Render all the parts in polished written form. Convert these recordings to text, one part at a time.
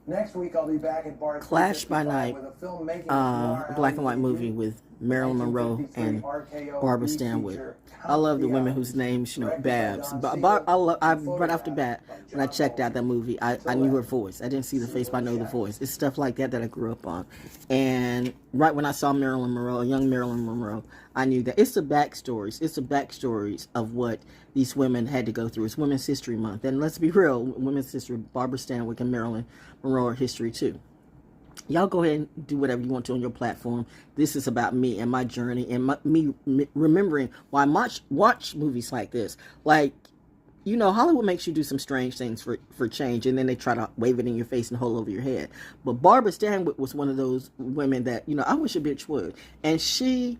Next week, I'll be back at Bar Clash by Night, with a filmmaking black and white movie with Marilyn Monroe and Barbara Stanwyck. I love the women whose names, Babs. But right off the bat, when I checked out that movie, I knew her voice. I didn't see the face, but I know the voice. It's stuff like that I grew up on. And right when I saw Marilyn Monroe, young Marilyn Monroe, I knew that it's the backstories. It's the backstories of what these women had to go through. It's Women's History Month. And let's be real, Women's History, Barbara Stanwyck and Marilyn Monroe are history too. Y'all go ahead and do whatever you want to on your platform. This is about me and my journey and me remembering why I watch movies like this. Like, Hollywood makes you do some strange things for change, and then they try to wave it in your face and hold over your head. But Barbara Stanwyck was one of those women that, I wish a bitch would. And she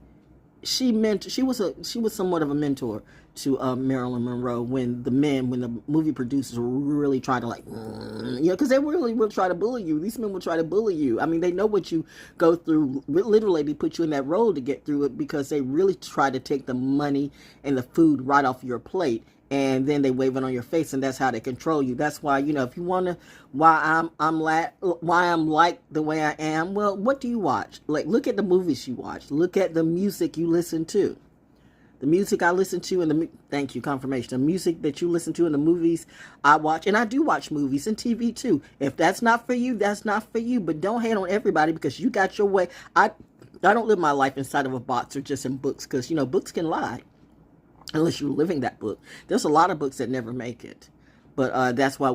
was somewhat of a mentor to Marilyn Monroe when the movie producers were really trying to because they really will try to bully you. These men will try to bully you. I mean, they know what you go through. Literally, they put you in that role to get through it because they really try to take the money and the food right off your plate. And then they wave it on your face, and that's how they control you. That's why, if you wonder why I'm like the way I am, well, what do you watch? Like, look at the movies you watch. Look at the music you listen to. The music I listen to, and thank you, confirmation. The music that you listen to, and the movies I watch, and I do watch movies and TV too. If that's not for you, that's not for you. But don't hate on everybody because you got your way. I don't live my life inside of a box or just in books because books can lie. Unless you're living that book. There's a lot of books that never make it. But that's why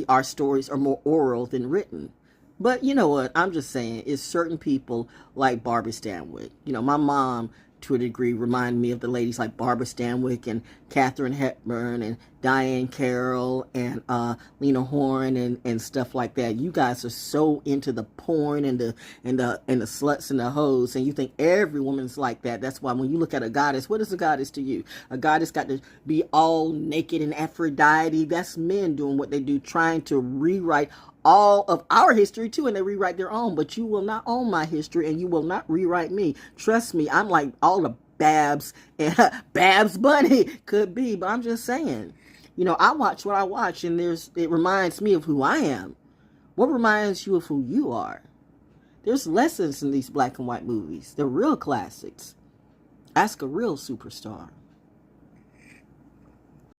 our stories are more oral than written. But you know what? I'm just saying, it's certain people like Barbara Stanwyck. My mom, to a degree, remind me of the ladies like Barbara Stanwyck and Katharine Hepburn and Diane Carroll and Lena Horne and stuff like that. You guys are so into the porn and the sluts and the hoes, and you think every woman's like that. That's why when you look at a goddess, what is a goddess to you? A goddess got to be all naked and Aphrodite. That's men doing what they do, trying to rewrite all of our history too, and they rewrite their own. But you will not own my history, and you will not rewrite me. Trust me, I'm like all the Babs and Babs Bunny could be, but I'm just saying, I watch what I watch, and it reminds me of who I am. What reminds you of who you are? There's lessons in these black and white movies. They're real classics. Ask a real superstar.